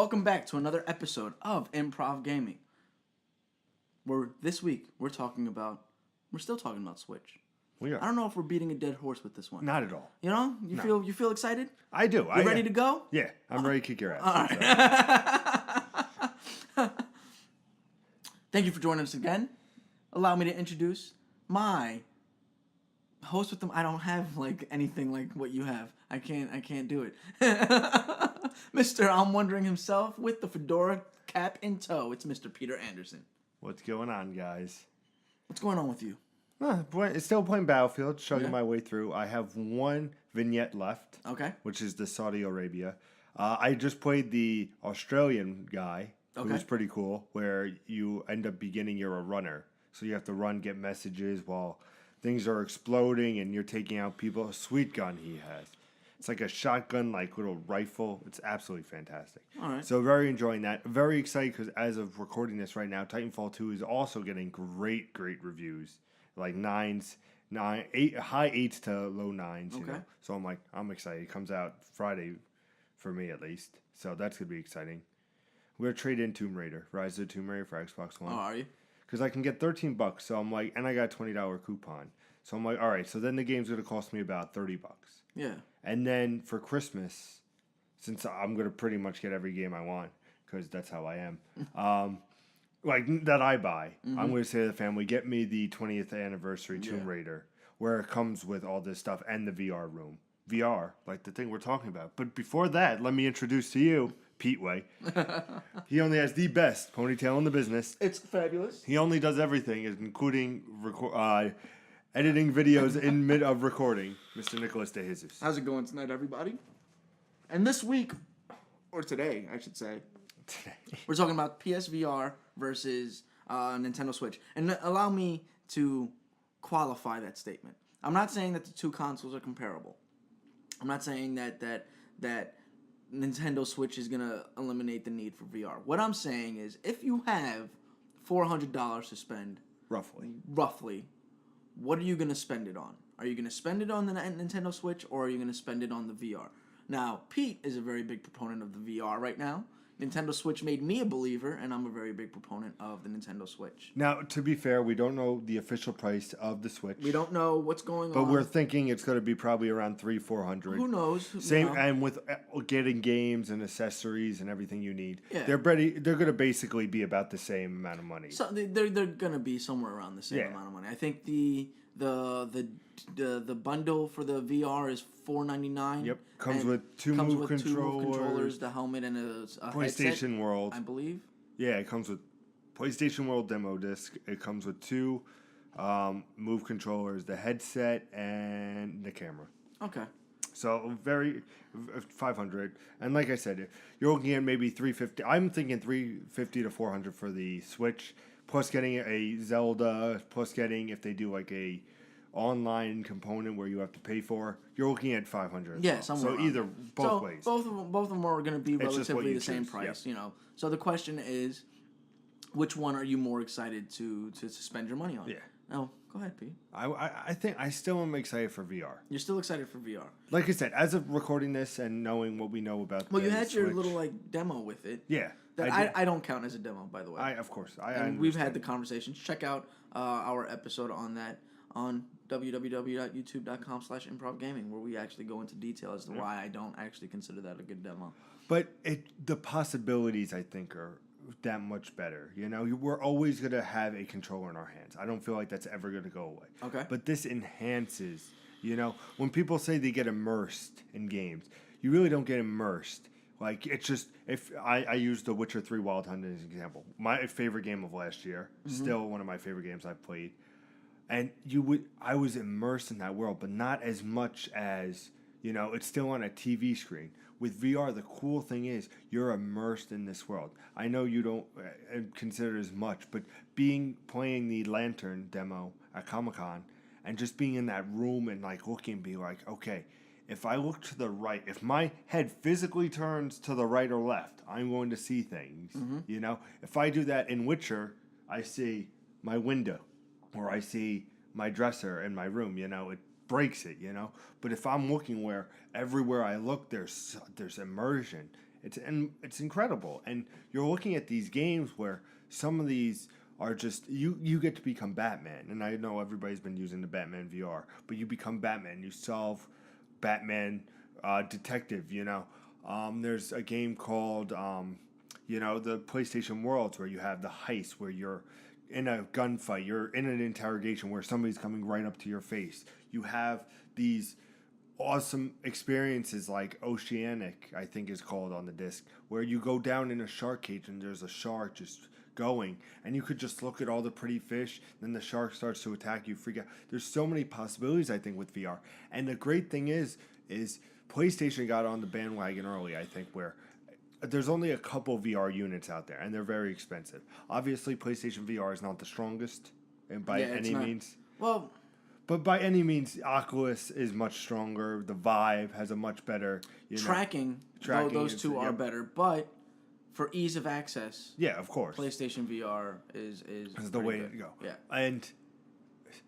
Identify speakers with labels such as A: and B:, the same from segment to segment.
A: Welcome back to another episode of Improv Gaming. This week we're still talking about Switch.
B: We are.
A: I don't know if we're beating a dead horse with this one.
B: Not at all.
A: You know, you feel excited?
B: I do.
A: You ready to go?
B: Yeah, I'm ready to kick your ass.
A: All right. Thank you for joining us again. Allow me to introduce my host with them. I don't have anything like what you have. I can't do it. Mr. I'm Wondering himself with the fedora cap in tow. It's Mr. Peter Anderson.
B: What's going on, guys?
A: What's going on with you?
B: It's still playing Battlefield, chugging my way through. I have one vignette left.
A: Okay.
B: Which is the Saudi Arabia. I just played the Australian guy, who was pretty cool, where you end up beginning, you're a runner. So you have to run, get messages while things are exploding and you're taking out people. A sweet gun he has. It's like a shotgun, little rifle. It's absolutely fantastic.
A: All right.
B: So very enjoying that. Very excited because as of recording this right now, Titanfall 2 is also getting great reviews. Like high 8s to low 9s. You know? So I'm excited. It comes out Friday for me at least. So that's going to be exciting. We're going to trade in Tomb Raider, Rise of the Tomb Raider for Xbox One.
A: Oh, are you?
B: Because I can get $13. So I'm and I got a $20 coupon. So I'm all right, so then the game's going to cost me about $30.
A: Yeah.
B: And then for Christmas, since I'm going to pretty much get every game I want, because that's how I am, that I buy, I'm going to say to the family, get me the 20th anniversary Tomb Raider, where it comes with all this stuff and the VR room. VR, like the thing we're talking about. But before that, let me introduce to you Pete Way. He only has the best ponytail in the business.
A: It's fabulous.
B: He only does everything, including editing videos in mid of recording. Mr. Nicholas De Jesus.
A: How's it going tonight, everybody? And this week, or today, I should say, we're talking about PSVR versus Nintendo Switch. And allow me to qualify that statement. I'm not saying that the two consoles are comparable. I'm not saying that Nintendo Switch is going to eliminate the need for VR. What I'm saying is, if you have $400 to spend, roughly, what are you going to spend it on? Are you going to spend it on the Nintendo Switch, or are you going to spend it on the VR? Now, Pete is a very big proponent of the VR right now. Nintendo Switch made me a believer, and I'm a very big proponent of the Nintendo Switch.
B: Now, to be fair, we don't know the official price of the Switch.
A: We don't know what's going on.
B: But we're thinking it's going to be probably around $300-$400.
A: Who knows?
B: Same, and with getting games and accessories and everything you need,
A: yeah.
B: They're going to basically be about the same amount of money.
A: So they're going to be somewhere around the same amount of money. I think the bundle for the VR is $499.
B: Yep, comes with two move controllers,
A: the helmet, and a
B: PlayStation
A: headset,
B: World,
A: I believe.
B: Yeah, it comes with PlayStation World demo disc. It comes with two move controllers, the headset, and the camera.
A: Okay.
B: So very $500, and like I said, you're looking at maybe $350. I'm thinking $350 to $400 for the Switch, plus getting a Zelda, plus getting if they do a online component where you have to pay for, you're looking at $500.
A: Yeah, somewhere.
B: So either both ways.
A: Both of them are going to be relatively the same price.
B: Yeah.
A: You know. So the question is, which one are you more excited to spend your money on?
B: Yeah.
A: Oh, go ahead, Pete.
B: I think I still am excited for VR.
A: You're still excited for VR.
B: Like I said, as of recording this and knowing what we know about.
A: Well, you had
B: Switch,
A: your little demo with it.
B: Yeah.
A: I don't count as a demo, by the way.
B: Of course.
A: We've had the conversations. Check out our episode on that on www.youtube.com/improvgaming, where we actually go into detail as to why I don't actually consider that a good demo.
B: But the possibilities, I think, are that much better. You know, we're always going to have a controller in our hands. I don't feel like that's ever going to go away.
A: Okay.
B: But this enhances, when people say they get immersed in games, you really don't get immersed. It's just, if I use The Witcher 3 Wild Hunt as an example, my favorite game of last year, still one of my favorite games I've played. And I was immersed in that world, but not as much as, it's still on a TV screen. With VR, the cool thing is you're immersed in this world. I know you don't consider it as much, but playing the Lantern demo at Comic-Con and just being in that room and looking and be okay, if I look to the right, if my head physically turns to the right or left, I'm going to see things. If I do that in Witcher, I see my window. Or I see my dresser in my room, it breaks it, But if I'm looking where everywhere I look, there's immersion, It's incredible. And you're looking at these games where some of these are just you get to become Batman. And I know everybody's been using the Batman VR, but you become Batman. You solve Batman detective. There's a game called the PlayStation Worlds where you have the heist where you're in a gunfight, you're in an interrogation where somebody's coming right up to your face. You have these awesome experiences like Oceanic, I think is called on the disc, where you go down in a shark cage and there's a shark just going, and you could just look at all the pretty fish, then the shark starts to attack you, freak out. There's so many possibilities, I think, with VR. And the great thing is PlayStation got on the bandwagon early, I think, where there's only a couple VR units out there, and they're very expensive. Obviously, PlayStation VR is not the strongest by any means.
A: Well,
B: but by any means, Oculus is much stronger. The Vive has a much better
A: tracking. Those two are better, but for ease of access,
B: of course,
A: PlayStation VR is
B: the way to go.
A: Yeah,
B: and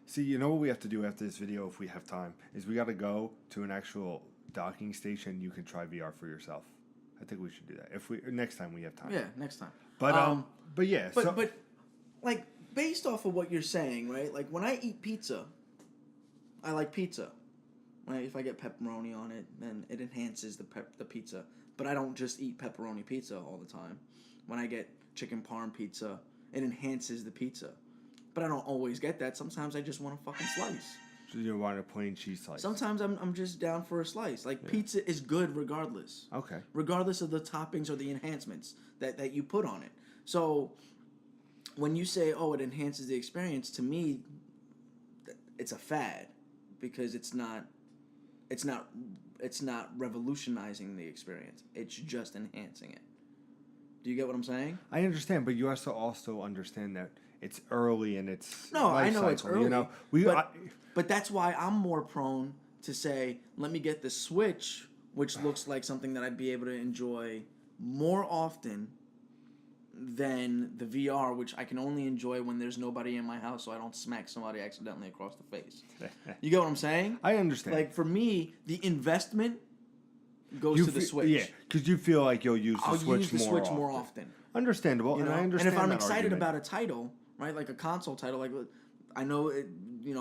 B: see, what we have to do after this video, if we have time, is we got to go to an actual docking station. You can try VR for yourself. I think we should do that next time we have time.
A: Yeah, next time.
B: But
A: like based off of what you're saying, right? Like when I eat pizza, I like pizza. Right? If I get pepperoni on it, then it enhances the pizza. But I don't just eat pepperoni pizza all the time. When I get chicken parm pizza, it enhances the pizza. But I don't always get that. Sometimes I just want a fucking slice.
B: So you want a plain cheese slice?
A: Sometimes I'm just down for a slice. Like pizza is good regardless.
B: Okay.
A: Regardless of the toppings or the enhancements that you put on it. So when you say, "Oh, it enhances the experience," to me, it's a fad because it's not revolutionizing the experience. It's just enhancing it. Do you get what I'm saying?
B: I understand, but you also understand that it's early and it's
A: I know
B: cycle,
A: it's early. But that's why I'm more prone to say, let me get the Switch, which looks like something that I'd be able to enjoy more often than the VR, which I can only enjoy when there's nobody in my house so I don't smack somebody accidentally across the face. You get what I'm saying?
B: I understand.
A: Like, for me, the investment goes to the Switch.
B: Yeah, because you feel like you'll use the Switch more often. Understandable, and I understand.
A: And if I'm
B: that
A: excited
B: argument.
A: about a title, right, like a console title, like I know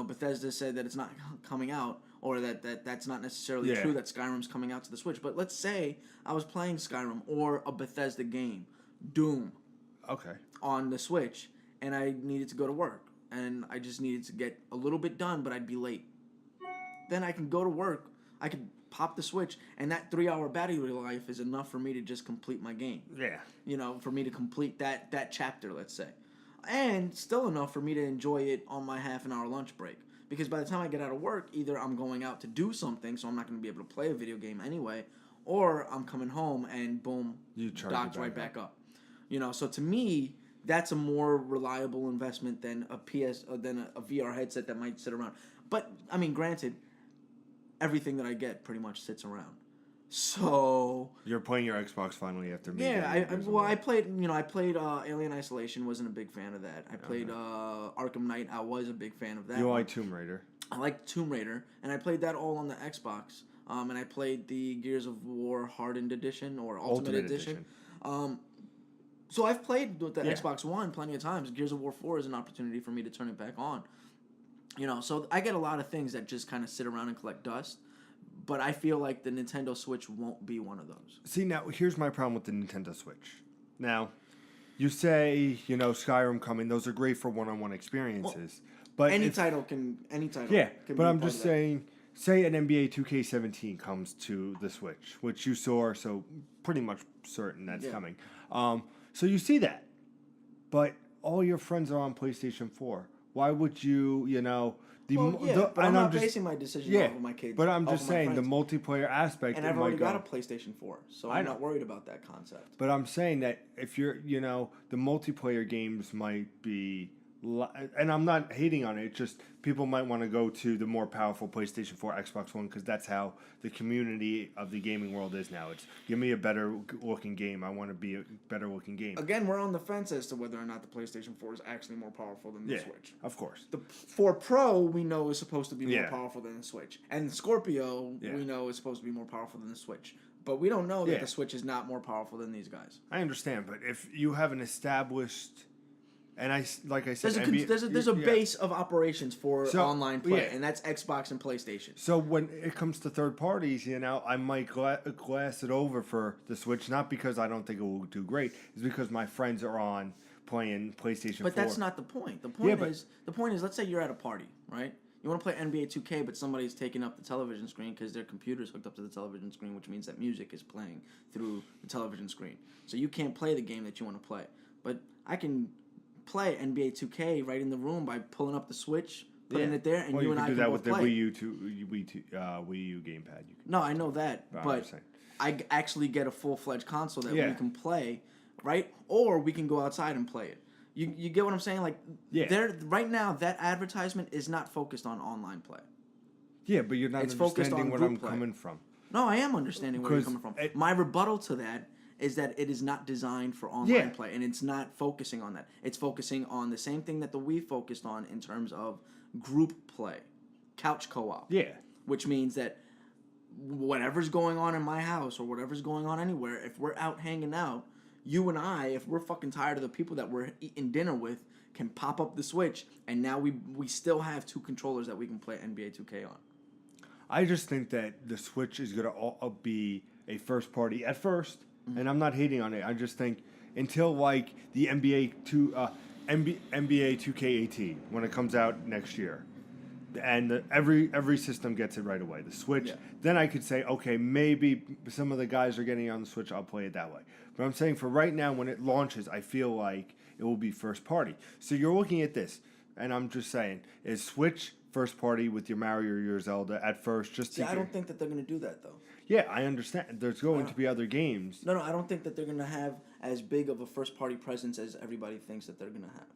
A: Bethesda said that it's not coming out, or that's not necessarily true that Skyrim's coming out to the Switch. But let's say I was playing Skyrim or a Bethesda game, Doom, on the Switch, and I needed to go to work, and I just needed to get a little bit done, but I'd be late. Then I can go to work. I could pop the Switch, and that 3-hour battery life is enough for me to just complete my game. Yeah. For me to complete that chapter, let's say. And still enough for me to enjoy it on my half-an-hour lunch break. Because by the time I get out of work, either I'm going out to do something, so I'm not going to be able to play a video game anyway, or I'm coming home and boom, docks right back up. So to me, that's a more reliable investment than a VR headset that might sit around. But, I mean, granted, everything that I get pretty much sits around. So
B: you're playing your Xbox finally after me.
A: Yeah, I played Alien Isolation. Wasn't a big fan of that. I played Arkham Knight. I was a big fan of that.
B: You like Tomb Raider?
A: I like Tomb Raider, and I played that all on the Xbox. And I played the Gears of War Hardened Edition or Ultimate Edition. So I've played with the Xbox One plenty of times. Gears of War 4 is an opportunity for me to turn it back on. So I get a lot of things that just kind of sit around and collect dust. But I feel like the Nintendo Switch won't be one of those.
B: See, now, here's my problem with the Nintendo Switch. Now, you say, Skyrim coming, those are great for one-on-one experiences. But
A: any title can
B: Yeah,
A: can
B: but
A: be
B: I'm just saying, say an NBA 2K17 comes to the Switch, which you saw, so pretty much certain that's coming. So you see that. But all your friends are on PlayStation 4. Why would you,
A: but I'm not basing my decision off of my kids.
B: But I'm just saying the multiplaer aspect.
A: And I've already got a PlayStation 4, so I'm not worried about that concept.
B: But I'm saying that if you're, the multiplayer games might be, and I'm not hating on it. It's just people might want to go to the more powerful PlayStation 4, Xbox One, because that's how the community of the gaming world is now. It's give me a better looking game. I want to be a better looking game.
A: Again, we're on the fence as to whether or not the PlayStation 4 is actually more powerful than the Switch.
B: Of course.
A: The 4 Pro we know is supposed to be more powerful than the Switch, and the Scorpio we know is supposed to be more powerful than the Switch. But we don't know that
B: Yeah.
A: the Switch is not more powerful than these guys.
B: I understand, but if you have an established, and like I said,
A: There's a base of operations for online play,
B: yeah.
A: and that's Xbox and PlayStation.
B: So when it comes to third parties, I might glass it over for the Switch, not because I don't think it will do great, it's because my friends are on playing PlayStation 4.
A: But that's not the point. The point is, let's say you're at a party, right? You want to play NBA 2K, but somebody's taking up the television screen because their computer's hooked up to the television screen, which means that music is playing through the television screen. So you can't play the game that you want to play. But I can play NBA 2K right in the room by pulling up the Switch, putting it there, and you and I can both play.
B: You can do that with the Wii U gamepad.
A: No, I know that, but I actually get a full-fledged console that we can play, right? Or we can go outside and play it. You get what I'm saying? Like, right now, that advertisement is not focused on online play.
B: Yeah, but you're not understanding where I'm coming from.
A: No, I am understanding where you're coming from. My rebuttal to that is that it is not designed for online play, and it's not focusing on that. It's focusing on the same thing that the Wii focused on in terms of group play, couch co-op.
B: Yeah.
A: Which means that whatever's going on in my house or whatever's going on anywhere, if we're out hanging out, you and I, if we're fucking tired of the people that we're eating dinner with, can pop up the Switch, and now we still have two controllers that we can play NBA 2K on.
B: I just think that the Switch is going to be a first party at first, and I'm not hating on it. I just think until like the NBA 2K18 when it comes out next year, and every system gets it right away. The Switch, then I could say, okay, maybe some of the guys are getting on the Switch. I'll play it that way. But I'm saying for right now, when it launches, I feel like it will be first party. So you're looking at this, and I'm just saying, is Switch first party with your Mario or your Zelda at first?
A: I don't think that they're going to do that, though.
B: Yeah, I understand. There's going to be other games.
A: No, I don't think that they're going to have as big of a first party presence as everybody thinks that they're going to have.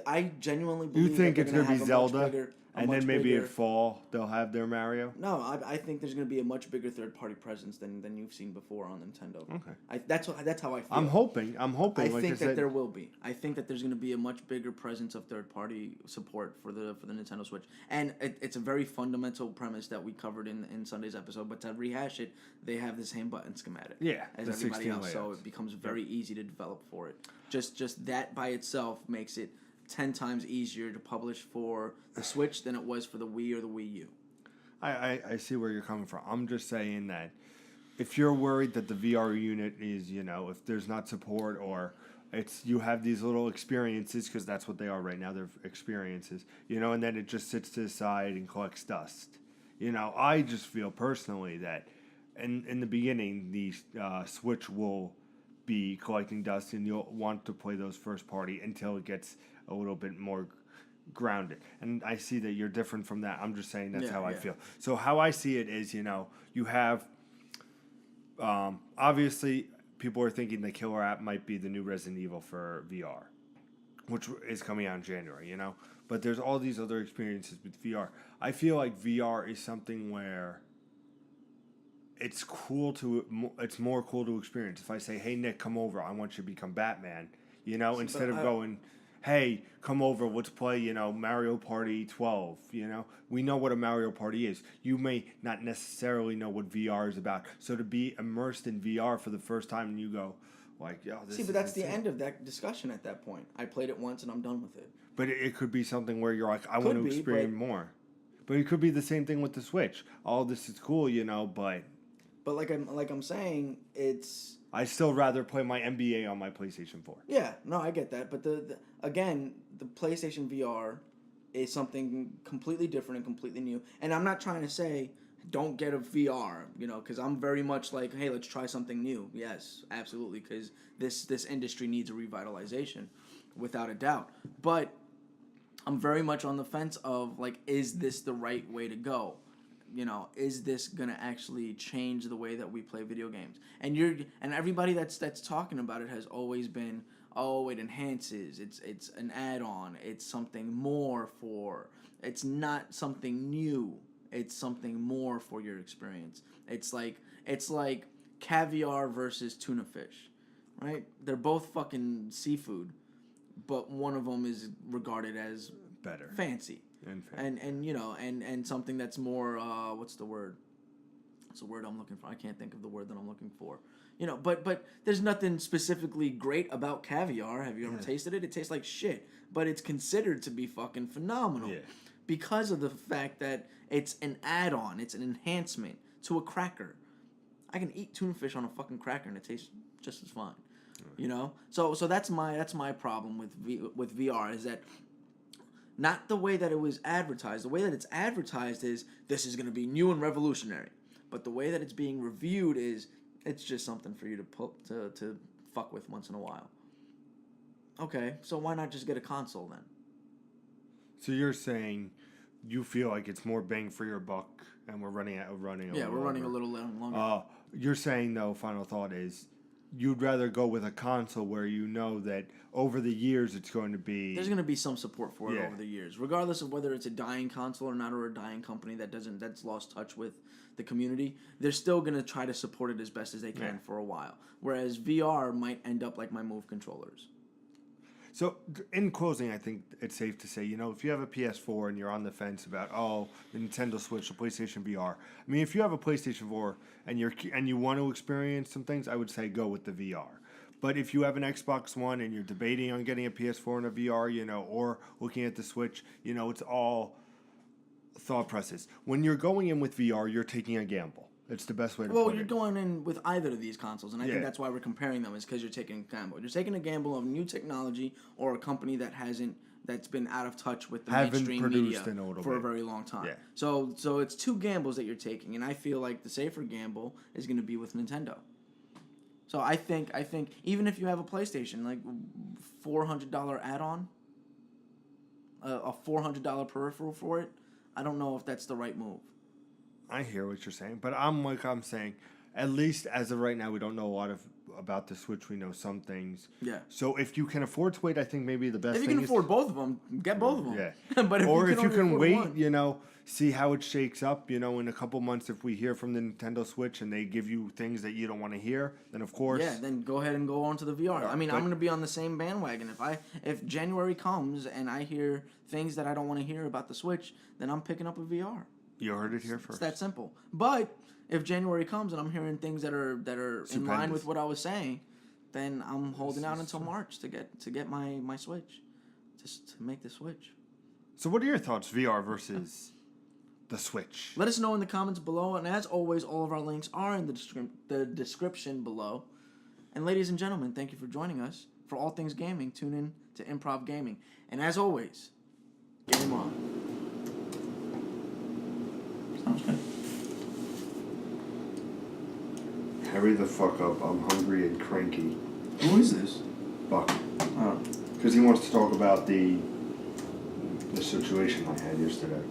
A: I genuinely believe
B: you think
A: that
B: it's going to be Zelda, and then maybe
A: bigger,
B: at fall they'll have their Mario?
A: No, I think there's going to be a much bigger third party presence than you've seen before on Nintendo.
B: Okay,
A: that's how I feel.
B: I'm hoping.
A: I
B: like
A: think that there will be. I think that there's going to be a much bigger presence of third party support for the Nintendo Switch, and it's a very fundamental premise that we covered in Sunday's episode. But to rehash it, they have the same button schematic,
B: as
A: everybody else,
B: layouts.
A: so it becomes very easy to develop for it. Just that by itself makes it 10 times easier to publish for the Switch than it was for the Wii or the Wii U.
B: I see where you're coming from. I'm just saying that if you're worried that the VR unit is, if there's not support or you have these little experiences, because that's what they are right now, they're experiences, and then it just sits to the side and collects dust. I just feel personally that in the beginning, the Switch will be collecting dust, and you'll want to play those first party until it gets a little bit more grounded. And I see that you're different from that. I'm just saying that's how I feel. So how I see it is, you have obviously people are thinking the killer app might be the new Resident Evil for VR, which is coming out in January, But there's all these other experiences with VR. I feel like VR is something where it's more cool to experience. If I say, hey, Nick, come over, I want you to become Batman, instead of going, hey, come over, let's play, Mario Party 12, We know what a Mario Party is. You may not necessarily know what VR is about. So to be immersed in VR for the first time and you go, like, yo, this is
A: but that's
B: insane.
A: the end of that discussion at that point. I played it once and I'm done with it.
B: But it could be something where you're like, I want to experience more. But it could be the same thing with the Switch. All this is cool, but...
A: But like I'm saying, it's...
B: I still rather play my NBA on my PlayStation 4.
A: Yeah, no, I get that. But again, the PlayStation VR is something completely different and completely new. And I'm not trying to say don't get a VR, because I'm very much like, hey, let's try something new. Yes, absolutely, because this industry needs a revitalization, without a doubt. But I'm very much on the fence of, like, is this the right way to go? Is this gonna actually change the way that we play video games? And everybody that's talking about it has always been, oh, it enhances. It's an add-on. It's something more for. It's not something new. It's something more for your experience. It's like caviar versus tuna fish, right? They're both fucking seafood, but one of them is regarded as
B: better,
A: fancy. And something that's more what's the word? What's the word I'm looking for? I can't think of the word that I'm looking for. You know, but there's nothing specifically great about caviar. Have you ever tasted it? It tastes like shit, but it's considered to be fucking phenomenal because of the fact that it's an add-on. It's an enhancement to a cracker. I can eat tuna fish on a fucking cracker and it tastes just as fine. You know, so that's my problem with VR is that not the way that it was advertised. The way that it's advertised is this is going to be new and revolutionary, but the way that it's being reviewed is it's just something for you to fuck with once in a while. Okay, so why not just get a console then?
B: So you're saying you feel like it's more bang for your buck, and we're running.
A: Yeah, we're running a little longer.
B: You're saying though, final thought is, you'd rather go with a console where you know that over the years it's going to be...
A: There's going to be some support for it over the years, regardless of whether it's a dying console or not, or a dying company that's lost touch with the community. They're still going to try to support it as best as they can for a while. Whereas VR might end up like my Move controllers.
B: So, in closing, I think it's safe to say, you know, if you have a PS4 and you're on the fence about, the Nintendo Switch, the PlayStation VR. I mean, if you have a PlayStation 4 and you want to experience some things, I would say go with the VR. But if you have an Xbox One and you're debating on getting a PS4 and a VR, you know, or looking at the Switch, you know, it's all thought process. When you're going in with VR, you're taking a gamble. It's the best way to put it.
A: Well, you're going in with either of these consoles, and I think that's why we're comparing them, is because you're taking a gamble. You're taking a gamble of new technology or a company that's been out of touch with the mainstream media for a very long time. Yeah. So it's two gambles that you're taking, and I feel like the safer gamble is going to be with Nintendo. So I think even if you have a PlayStation, like $400 add-on, a $400 peripheral for it, I don't know if that's the right move.
B: I hear what you're saying, but I'm saying, at least as of right now, we don't know a lot about the Switch. We know some things. Yeah. So if you can afford to wait, I think maybe the best thing is...
A: If you can afford both of them, get both of them.
B: Yeah. But if you can wait, one, you know, see how it shakes up, you know, in a couple months, if we hear from the Nintendo Switch and they give you things that you don't want to hear, then of course...
A: Yeah, then go ahead and go on to the VR. I mean, I'm going to be on the same bandwagon. If January comes and I hear things that I don't want to hear about the Switch, then I'm picking up a VR.
B: You heard it here first.
A: It's that simple. But if January comes and I'm hearing things that are in line with what I was saying, then I'm holding out until March to get my Switch, just to make the switch.
B: So what are your thoughts, VR versus the Switch?
A: Let us know in the comments below, and as always, all of our links are in the description below. And ladies and gentlemen, thank you for joining us. For all things gaming, tune in to Improv Gaming. And as always, game on. Sounds good.
B: Hurry the fuck up. I'm hungry and cranky.
A: Who is this?
B: Buck.
A: Oh.
B: Because he wants to talk about the situation I had yesterday.